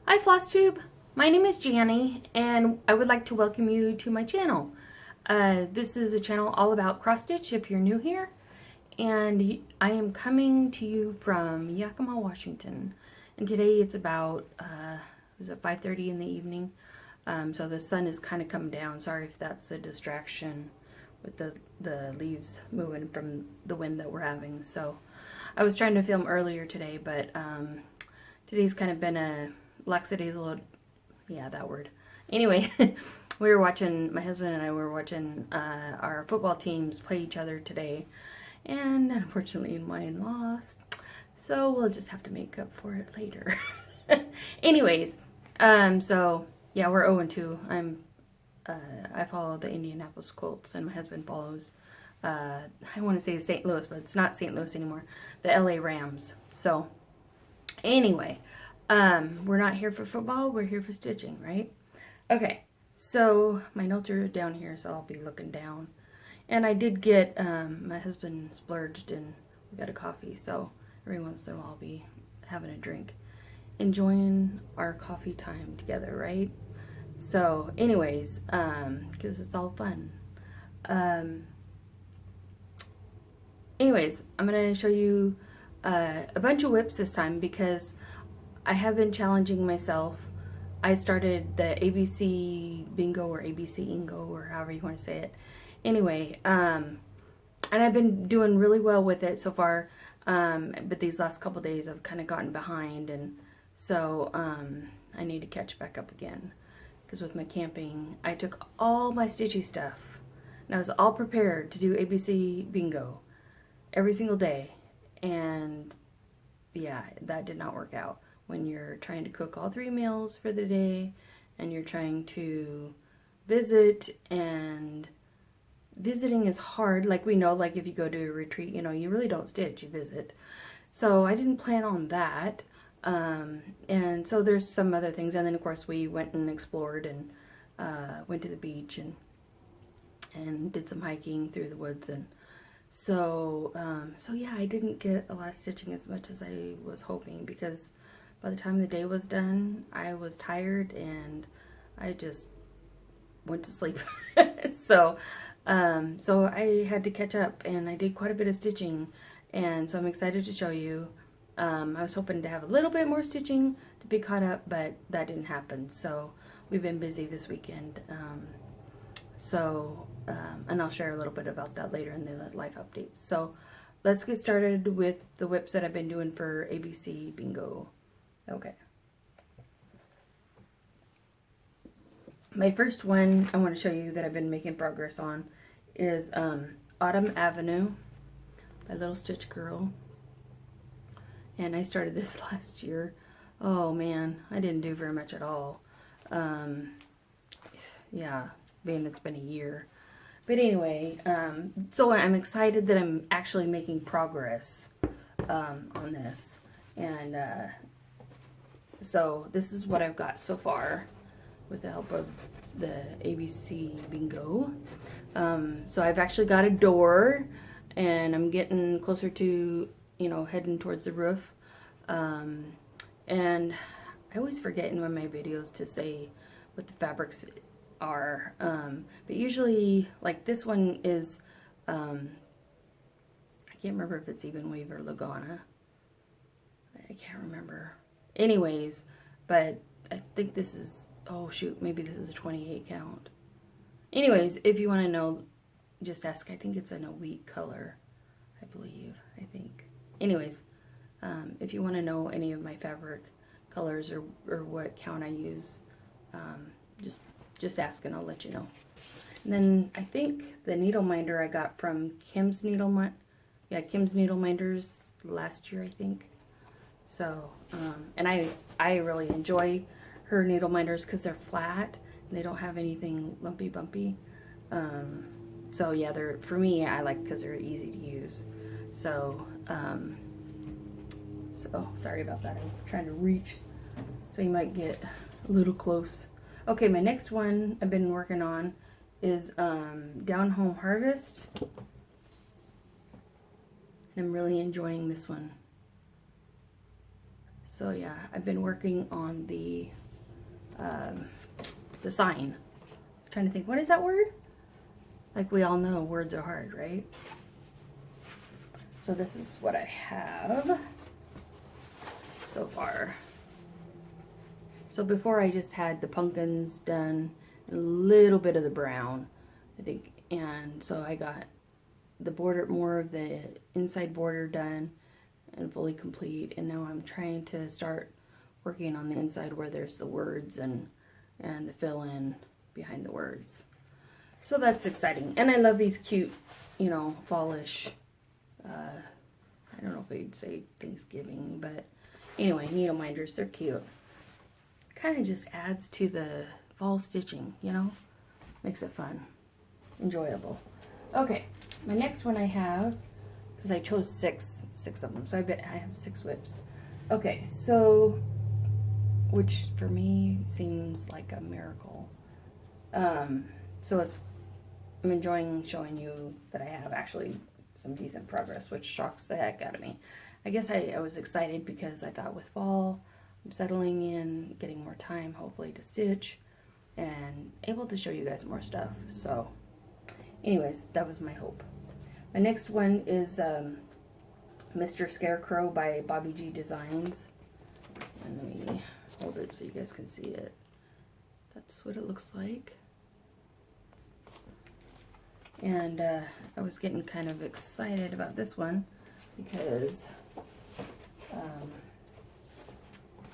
Hi Flosstube, my name is Janny and I would like to welcome you to my channel. This is a channel all about cross stitch if you're new here, and I am coming to you from Yakima, Washington, and today it's about it was at 5:30 in the evening, so the sun is kind of come down. Sorry if that's a distraction with the leaves moving from the wind that we're having. So I was trying to film earlier today, but today's kind of been a lackadaisical, yeah, that word. Anyway, we were watching, my husband and I were watching our football teams play each other today, and unfortunately mine lost, so we'll just have to make up for it later. Anyways, so yeah, we're 0-2. I follow the Indianapolis Colts, and my husband follows, I want to say St. Louis, but it's not St. Louis anymore, the LA Rams. So anyway, we're not here for football, we're here for stitching, right? Okay, so my notes are down here, so I'll be looking down. And I did get, my husband splurged and we got a coffee, so every once in a while I'll be having a drink, enjoying our coffee time together, right? So anyways, because it's all fun. Anyways, I'm going to show you a bunch of whips this time because I have been challenging myself. I started the ABC Bingo or ABCingo or however you want to say it. Anyway, and I've been doing really well with it so far, but these last couple days I've kind of gotten behind, and so I need to catch back up again. Because with my camping, I took all my stitchy stuff, and I was all prepared to do ABC Bingo every single day, and yeah, that did not work out. When you're trying to cook all 3 meals for the day, and you're trying to visit, and visiting is hard. Like we know, like if you go to a retreat, you know, you really don't stitch, you visit. So I didn't plan on that. And so there's some other things. And then of course we went and explored and went to the beach and did some hiking through the woods. And so, so yeah, I didn't get a lot of stitching as much as I was hoping, because by the time the day was done, I was tired and I just went to sleep. So, so I had to catch up, and I did quite a bit of stitching, and so I'm excited to show you. I was hoping to have a little bit more stitching to be caught up, but that didn't happen. So we've been busy this weekend. And I'll share a little bit about that later in the life updates. So let's get started with the whips that I've been doing for ABC Bingo. Okay. My first one I want to show you that I've been making progress on is Autumn Avenue by Little Stitch Girl. And I started this last year. Oh man, I didn't do very much at all. Yeah, being it's been a year. But anyway, so I'm excited that I'm actually making progress on this. And so this is what I've got so far with the help of the ABC Bingo. So I've actually got a door, and I'm getting closer to, you know, heading towards the roof. And I always forget in one of my videos to say what the fabrics are. But usually, like this one is, I can't remember if it's even weave or Lagana. I can't remember. Anyways, but I think this is, oh shoot, maybe this is a 28 count. Anyways, if you want to know, just ask. I think it's in a wheat color, I believe, I think. Anyways, if you want to know any of my fabric colors or what count I use, just ask and I'll let you know. And then I think the needle minder I got from Kim's Needle Minders last year, I think. So, and I really enjoy her needle minders because they're flat and they don't have anything lumpy bumpy. So yeah, they're, for me, I like because they're easy to use. So, so sorry about that. I'm trying to reach, so you might get a little close. Okay, my next one I've been working on is Down Home Harvest. And I'm really enjoying this one. So yeah, I've been working on the sign. I'm trying to think, what is that word? Like we all know, words are hard, right? So this is what I have so far. So before I just had the pumpkins done, a little bit of the brown, I think, and so I got the border, more of the inside border done and fully complete, and now I'm trying to start working on the inside where there's the words and the fill-in behind the words. So that's exciting, and I love these cute, you know, fallish, I don't know if I'd say Thanksgiving, but anyway, needle minders, they're cute. Kind of just adds to the fall stitching, you know, makes it fun, enjoyable. Okay, my next one I have, because I chose six of them, so I bet I have 6 whips. Okay, so, which for me seems like a miracle. So I'm enjoying showing you that I have actually some decent progress, which shocks the heck out of me. I guess I was excited because I thought with fall, I'm settling in, getting more time hopefully to stitch, and able to show you guys more stuff. So anyways, that was my hope. My next one is Mr. Scarecrow by Bobby G Designs. And let me hold it so you guys can see it. That's what it looks like. And I was getting kind of excited about this one because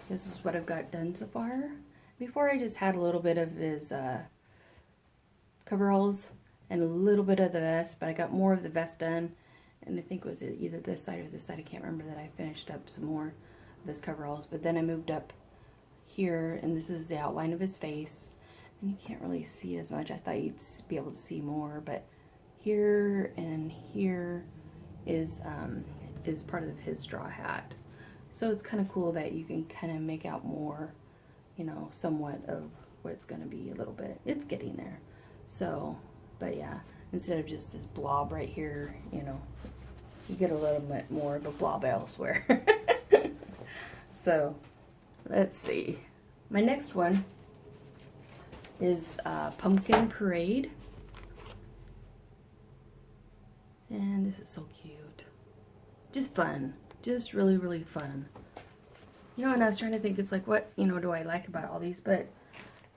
this is what I've got done so far. Before I just had a little bit of his coveralls and a little bit of the vest, but I got more of the vest done, and I think it was either this side or this side, I can't remember, that I finished up some more of his coveralls. But then I moved up here, and this is the outline of his face, and you can't really see as much. I thought you'd be able to see more, but here and here is part of his straw hat. So it's kind of cool that you can kind of make out more, you know, somewhat of what it's going to be a little bit. It's getting there. So, but yeah, instead of just this blob right here, you know, you get a little bit more of a blob elsewhere. So, let's see. My next one is Pumpkin Parade. And this is so cute. Just fun. Just really, really fun. You know, and I was trying to think, it's like, what, you know, do I like about all these? But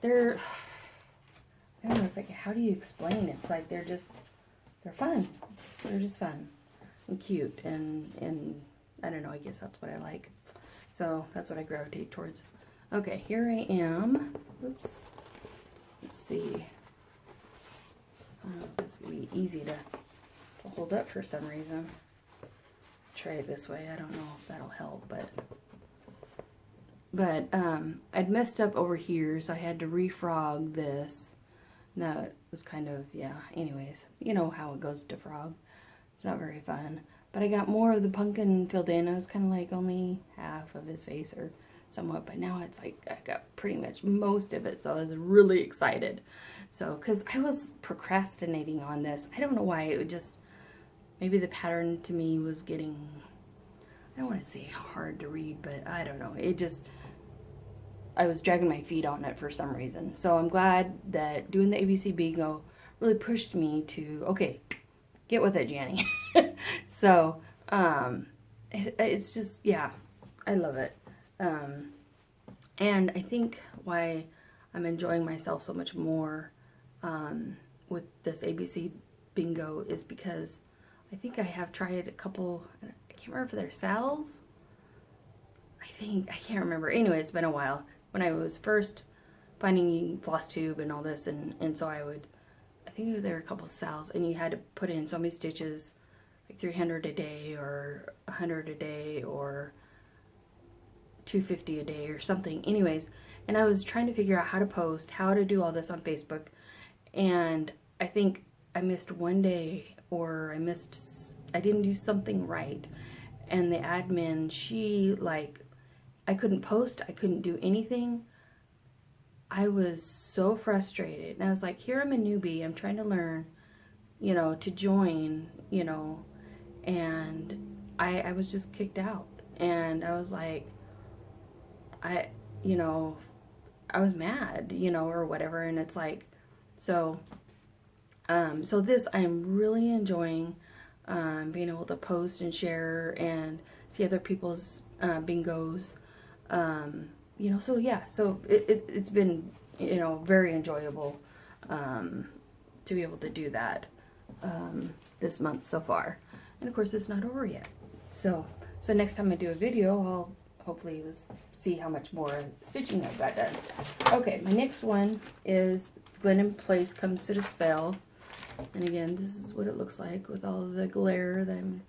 they're, I don't know, it's like, how do you explain? It's like, they're fun. They're just fun and cute. And I don't know, I guess that's what I like. So that's what I gravitate towards. Okay, here I am. Oops. Let's see. I don't know if this is going to be easy to hold up for some reason. Try it this way. I don't know if that'll help, but I'd messed up over here, so I had to refrog this. That was kind of, yeah, anyways, you know how it goes to frog. It's not very fun. But I got more of the pumpkin filled in. I was kind of like only half of his face or somewhat, but now it's like I got pretty much most of it, so I was really excited. So, because I was procrastinating on this. I don't know why. It would just, maybe the pattern to me was getting, I don't want to say hard to read, but I don't know. It just, I was dragging my feet on it for some reason. So I'm glad that doing the ABC Bingo really pushed me to, okay, get with it, Janny. So, it's just, yeah, I love it. And I think why I'm enjoying myself so much more with this ABC Bingo is because I think I have tried a couple, I can't remember if they're Sal's. I can't remember. Anyway, it's been a while. When I was first finding Flosstube and all this, and so I think there were a couple Sal's, and you had to put in so many stitches, like 300 a day, or 100 a day, or 250 a day, or something. Anyways, and I was trying to figure out how to post, how to do all this on Facebook, and I think I missed one day, or I didn't do something right, and the admin, she, like, I couldn't post, I couldn't do anything. I was so frustrated, and I was like, here I'm a newbie, I'm trying to learn, you know, to join, you know, and I was just kicked out, and I was like, you know, I was mad, you know, or whatever. And it's like, so this I'm really enjoying, being able to post and share and see other people's bingos, you know. So yeah, so it's been, you know, very enjoyable to be able to do that this month so far. And of course, it's not over yet. So next time I do a video, I'll hopefully see how much more stitching I've got done. Okay, my next one is Glen & Place Comes to the Spell. And again, this is what it looks like with all of the glare that I'm,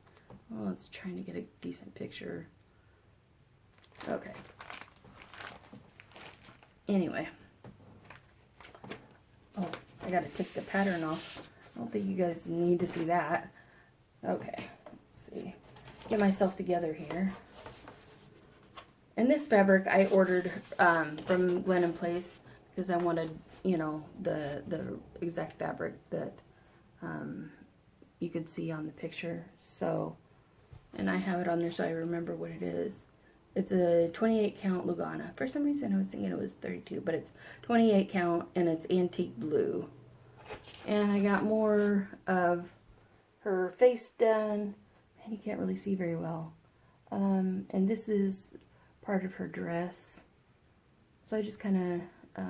oh, it's trying to get a decent picture. Okay. Anyway. Oh, I gotta take the pattern off. I don't think you guys need to see that. Okay, let's see. Get myself together here. And this fabric I ordered from Glen & Place because I wanted, you know, the exact fabric that you could see on the picture. So, and I have it on there so I remember what it is. It's a 28 count Lugana. For some reason I was thinking it was 32, but it's 28 count and it's antique blue. And I got more of her face done, and you can't really see very well. And this is part of her dress. So I just kind of,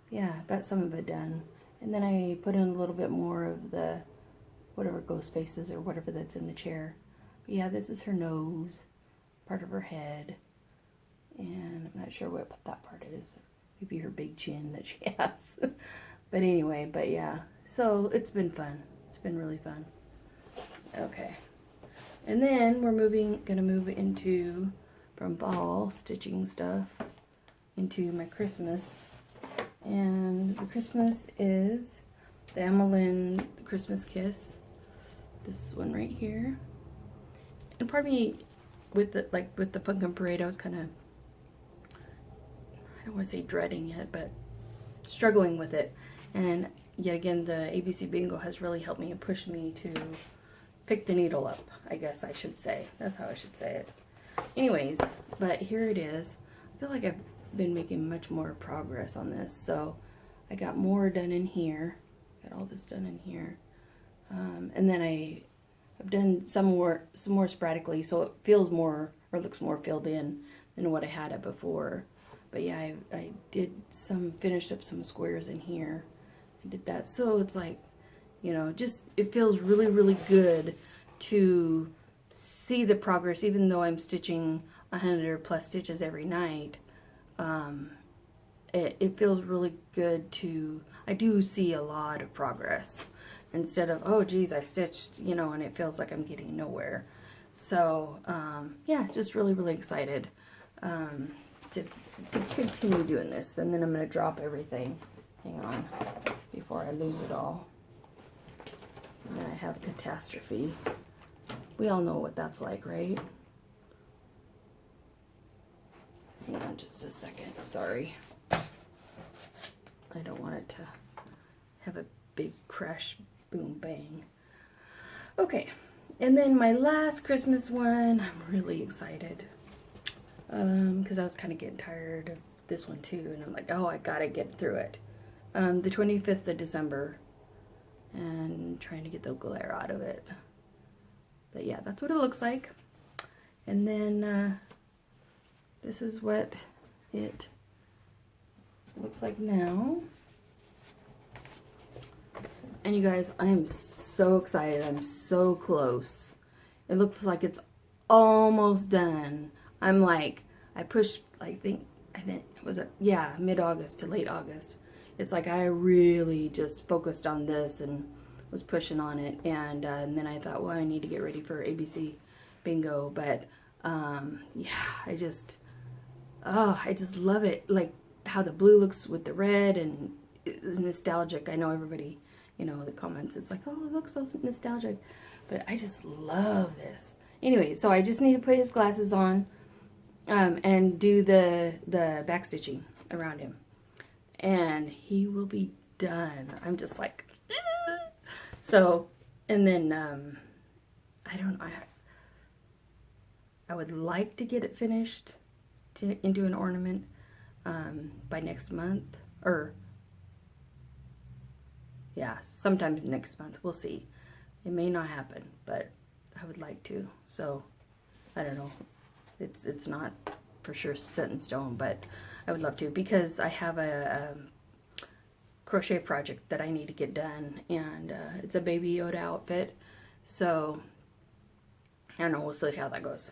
yeah, got some of it done. And then I put in a little bit more of the, whatever ghost faces or whatever that's in the chair. But yeah, this is her nose, part of her head. And I'm not sure what that part is. Maybe her big chin that she has. But anyway, but yeah. So it's been fun. It's been really fun. Okay. And then we're gonna move into, from fall stitching stuff, into my Christmas. And the Christmas is the Amelin Christmas Kiss. This one right here. And part of me, with the Pumpkin Parade, I was kind of, I don't want to say dreading it, but struggling with it. And yet again, the ABC Bingo has really helped me and pushed me to pick the needle up, I guess I should say. That's how I should say it. Anyways, but here it is. I feel like I've been making much more progress on this. So I got more done in here. Got all this done in here. And then I've done some more sporadically, so it feels more, or looks more filled in than what I had it before. But yeah, I did finished up some squares in here. I did that. So it's like, you know, just, it feels really, really good to see the progress, even though I'm stitching 100 plus stitches every night. It feels really good to, I do see a lot of progress instead of, oh geez, I stitched, you know, and it feels like I'm getting nowhere. So yeah, just really, really excited to continue doing this. And then I'm going to drop everything, hang on, before I lose it all. And then I have catastrophe. We all know what that's like, right? Hang on just a second, sorry. I don't want it to have a big crash, boom, bang. Okay, and then my last Christmas one, I'm really excited. Because I was kind of getting tired of this one too, and I'm like, oh, I gotta get through it. The 25th of December, and trying to get the glare out of it. But yeah, that's what it looks like. And then this is what it looks like now. And you guys, I am so excited. I'm so close. It looks like it's almost done. I'm like, I pushed, I think, was it, yeah, mid-August to late August. It's like I really just focused on this and was pushing on it. And then I thought, well, I need to get ready for ABC Bingo. But yeah, I just love it. Like how the blue looks with the red, and it's nostalgic. I know everybody, you know, the comments, it's like, oh, it looks so nostalgic. But I just love this. Anyway, so I just need to put his glasses on and do the back stitching around him. And he will be done. I'm just like, ah. So, and then, I would like to get it finished into an ornament by next month, or yeah, sometime next month. We'll see. It may not happen, but I would like to. So I don't know. It's not for sure set in stone, but I would love to, because I have a crochet project that I need to get done, and it's a baby Yoda outfit. So I don't know. We'll see how that goes.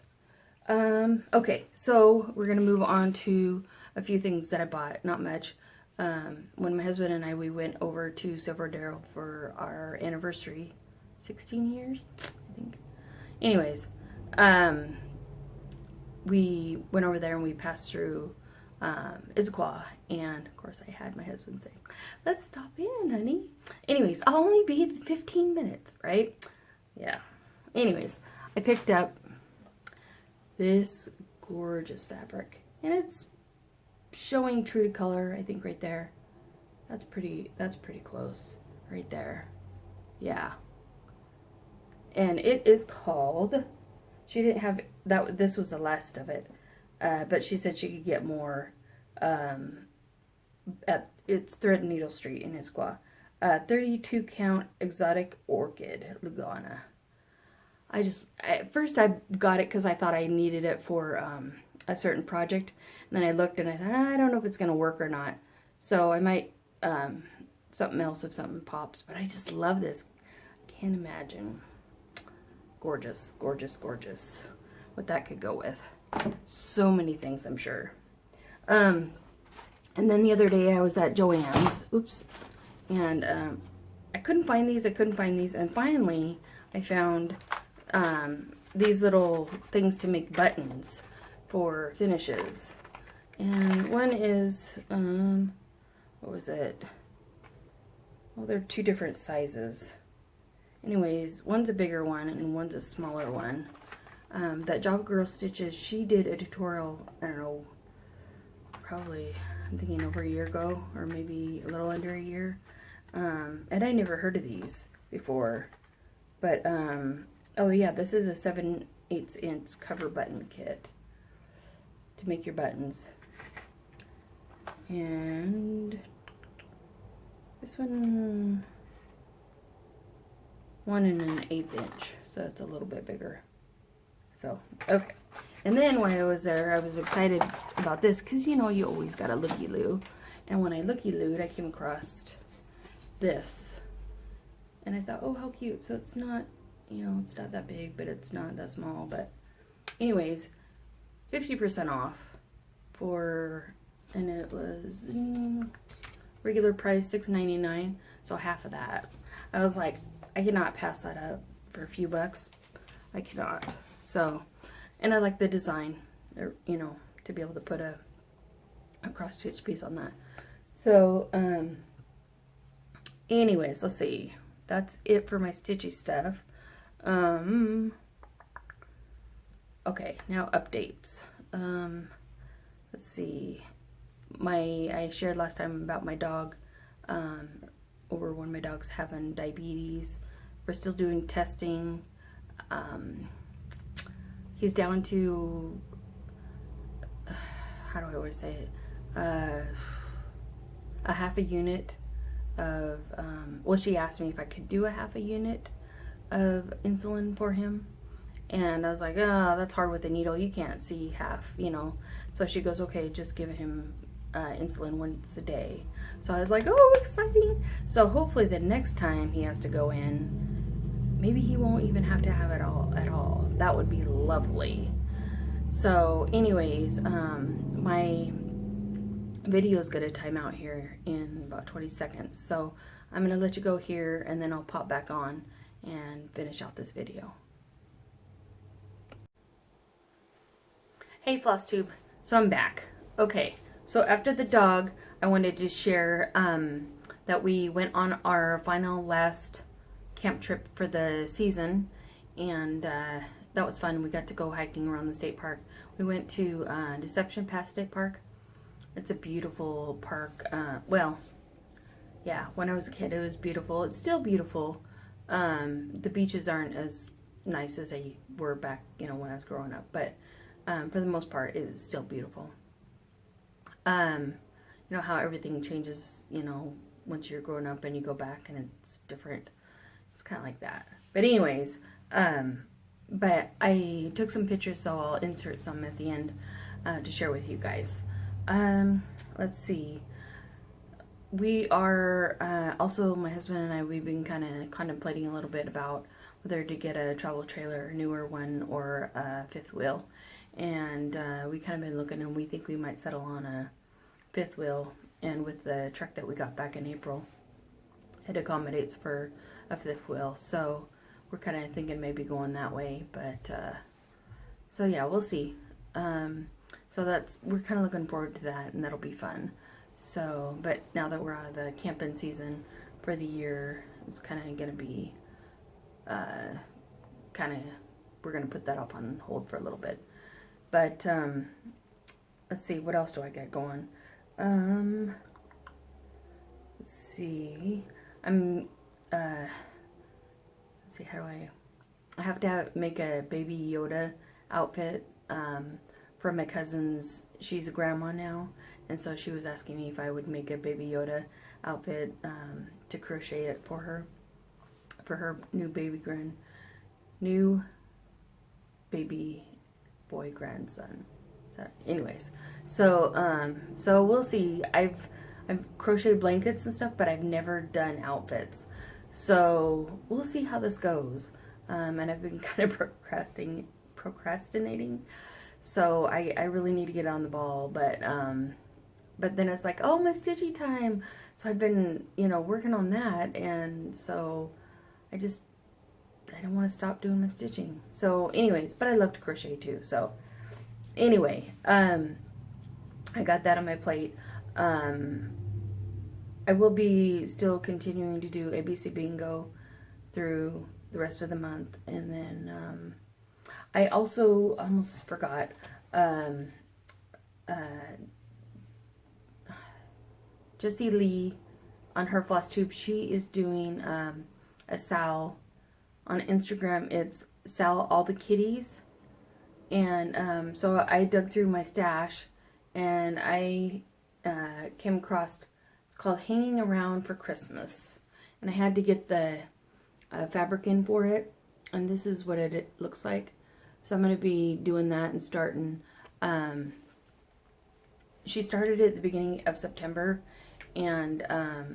Okay, so we're gonna move on to a few things that I bought. Not much. When my husband and we went over to Silverdale for our anniversary, 16 years, I think. Anyways, we went over there and we passed through Issaquah, and of course I had my husband say, "Let's stop in, honey." Anyways, I'll only be 15 minutes, right? Yeah. Anyways, I picked up this gorgeous fabric, and it's showing true to color, I think, right there. That's pretty close right there. Yeah. And it is called, she didn't have that, this was the last of it, but she said she could get more at, it's Thread Needle Street in Issaquah. 32 count exotic orchid Lugana. At first I got it because I thought I needed it for a certain project, and then I looked and I thought, I don't know if it's going to work or not, so I might something else if something pops. But I just love this. I can't imagine. Gorgeous, gorgeous, gorgeous what that could go with. So many things, I'm sure. And then the other day I was at Joann's, oops, and I couldn't find these, and finally I found these little things to make buttons for finishes. And one is, what was it? Well, they're two different sizes. Anyways, one's a bigger one and one's a smaller one. That Java Girl Stitches, she did a tutorial, I don't know, probably, I'm thinking over a year ago, or maybe a little under a year. And I never heard of these before. But, oh yeah, this is a 7/8 inch cover button kit to make your buttons. And this one, 1 1/8 inch, so it's a little bit bigger. So, okay. And then when I was there, I was excited about this, because you know, you always got a looky-loo. And when I looky-looed, I came across this. And I thought, oh, how cute. So it's not, you know, it's not that big, but it's not that small. But anyways, 50% off for, and it was regular price $6.99, so half of that. I was like, I cannot pass that up for a few bucks. I cannot. So, and I like the design, or, you know, to be able to put a cross-stitch piece on that. So, anyways, let's see. That's it for my stitchy stuff. Okay, now updates. Let's see. I shared last time about my dog, over one of my dogs having diabetes. We're still doing testing. He's down to, how do I always say it, a half a unit of, well, she asked me if I could do a half a unit of insulin for him, and I was like, oh, that's hard with a needle, you can't see half, you know. So she goes, okay, just give him insulin once a day. So I was like, oh, exciting. So hopefully the next time he has to go in, maybe he won't even have to have it all at all. That would be lovely. So anyways, my video is going to time out here in about 20 seconds. So I'm going to let you go here, and then I'll pop back on and finish out this video. Hey Flosstube, so I'm back. Okay, so after the dog, I wanted to share that we went on our final last camp trip for the season, and that was fun. We got to go hiking around the state park. We went to Deception Pass State Park. It's a beautiful park. Well, yeah, when I was a kid it was beautiful. It's still beautiful. The beaches aren't as nice as they were back, you know, when I was growing up, but for the most part, is still beautiful. You know how everything changes, you know, once you're growing up and you go back and it's different. It's kind of like that. But anyways, but I took some pictures, so I'll insert some at the end to share with you guys. Let's see. We are, also my husband and I, we've been kind of contemplating a little bit about whether to get a travel trailer, a newer one, or a fifth wheel. And we kind of been looking, and we think we might settle on a fifth wheel. And with the truck that we got back in April, it accommodates for a fifth wheel. So we're kind of thinking maybe going that way. But so yeah, we'll see. So we're kind of looking forward to that, and that'll be fun. So, but now that we're out of the camping season for the year, it's kind of going to be, we're going to put that up on hold for a little bit. But, let's see, what else do I got going? Let's see, let's see, how do I have to make a baby Yoda outfit, for my cousin's. She's a grandma now, and so she was asking me if I would make a baby Yoda outfit, to crochet it for her new baby boy grandson. So anyways, so we'll see. I've crocheted blankets and stuff, but I've never done outfits, so we'll see how this goes. And I've been kind of procrastinating. So I really need to get on the ball, but then it's like, oh, my stitchy time. So I've been, you know, working on that, and so I don't want to stop doing my stitching. So anyways, but I love to crochet too. So anyway, I got that on my plate. I will be still continuing to do ABC Bingo through the rest of the month, and then I also almost forgot, Jessie Lee on her Flosstube, she is doing a Sal on Instagram. It's Sal All the Kitties, and so I dug through my stash, and I came across, it's called Hanging Around for Christmas, and I had to get the fabric in for it, and this is what it looks like. So I'm going to be doing that and starting. She started it at the beginning of September, and I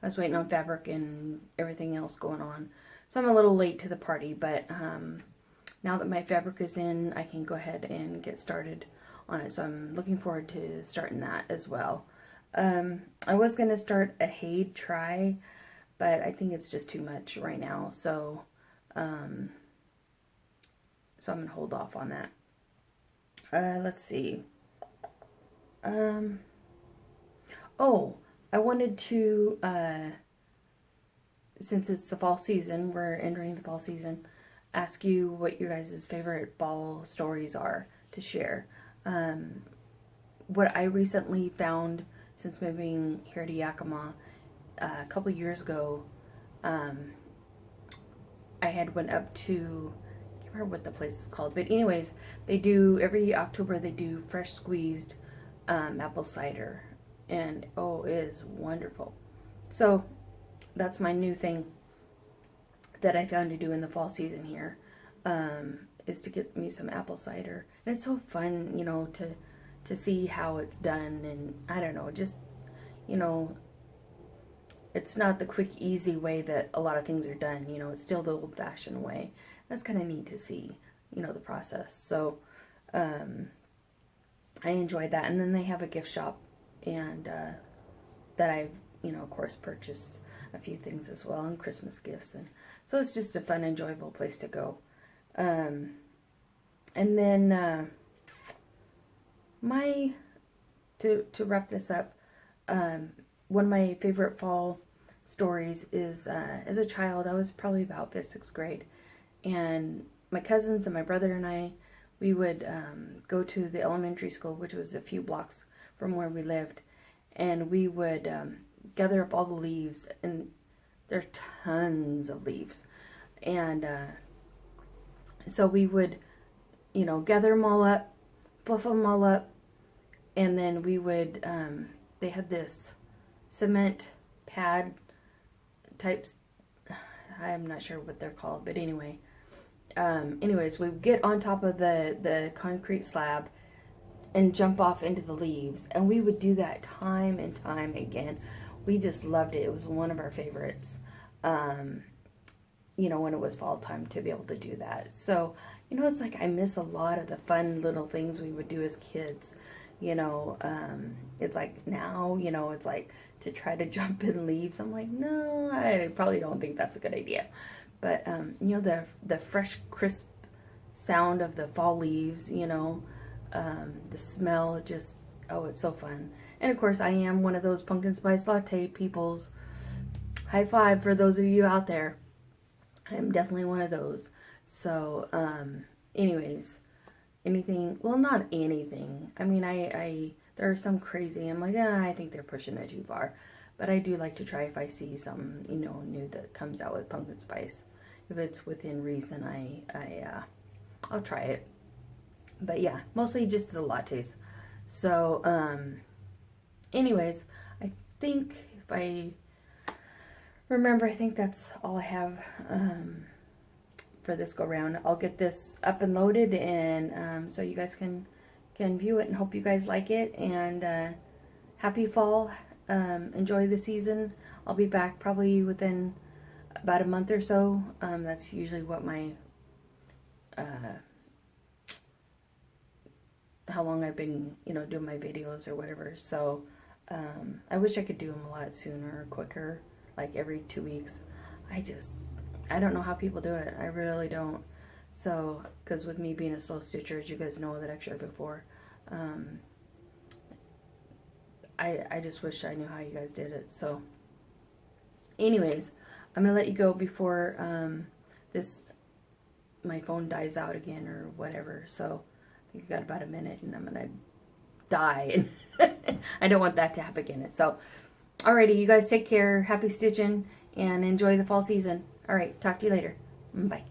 was waiting on fabric and everything else going on. So I'm a little late to the party, but now that my fabric is in, I can go ahead and get started on it. So I'm looking forward to starting that as well. I was going to start a Haid try, but I think it's just too much right now. So so I'm going to hold off on that. Let's see. Oh, I wanted to, since it's the fall season, we're entering the fall season, ask you what your guys' favorite fall stories are to share. What I recently found since moving here to Yakima a couple years ago, I had went up to, what the place is called, but anyways, they do every October, they do fresh squeezed apple cider, and oh, it is wonderful. So that's my new thing that I found to do in the fall season here, is to get me some apple cider. And it's so fun, you know, to see how it's done, and I don't know, just, you know, it's not the quick, easy way that a lot of things are done, you know, it's still the old-fashioned way. That's kind of neat to see, you know, the process. So, I enjoyed that. And then they have a gift shop, and that I've, you know, of course, purchased a few things as well, and Christmas gifts. And so it's just a fun, enjoyable place to go. And then to wrap this up, one of my favorite fall stories is, as a child, I was probably about 5th, 6th grade, and my cousins and my brother and I, we would go to the elementary school, which was a few blocks from where we lived, and we would gather up all the leaves, and there are tons of leaves, and so we would, you know, gather them all up, fluff them all up, and then we would, they had this cement pad types, I'm not sure what they're called, but anyway, anyways, we get on top of the concrete slab and jump off into the leaves, and we would do that time and time again. We just loved it. It was one of our favorites, you know, when it was fall time, to be able to do that. So, you know, it's like I miss a lot of the fun little things we would do as kids. You know, it's like now, you know, it's like to try to jump in leaves. I'm like, no, I probably don't think that's a good idea. But, you know, the fresh, crisp sound of the fall leaves, you know, the smell, just, oh, it's so fun. And of course, I am one of those pumpkin spice latte peoples. High five for those of you out there. I'm definitely one of those. So, anyways, anything, well, not anything. I mean, there are some crazy, I'm like, I think they're pushing it too far. But I do like to try if I see something, you know, new that comes out with pumpkin spice. If it's within reason, I'll try it. But yeah, mostly just the lattes. So, anyways, I think if I remember, I think that's all I have for this go round. I'll get this up and loaded, and so you guys can view it, and hope you guys like it. And happy fall. Enjoy the season. I'll be back probably within about a month or so. That's usually what my how long I've been, you know, doing my videos or whatever. So I wish I could do them a lot sooner or quicker, like every 2 weeks. I don't know how people do it. I really don't. So, because with me being a slow stitcher, as you guys know that I've shared before, I just wish I knew how you guys did it. So, anyways, I'm going to let you go before my phone dies out again or whatever. So, I think I got about a minute and I'm going to die. And I don't want that to happen again. So, alrighty, you guys take care. Happy stitching and enjoy the fall season. Alright, talk to you later. Bye.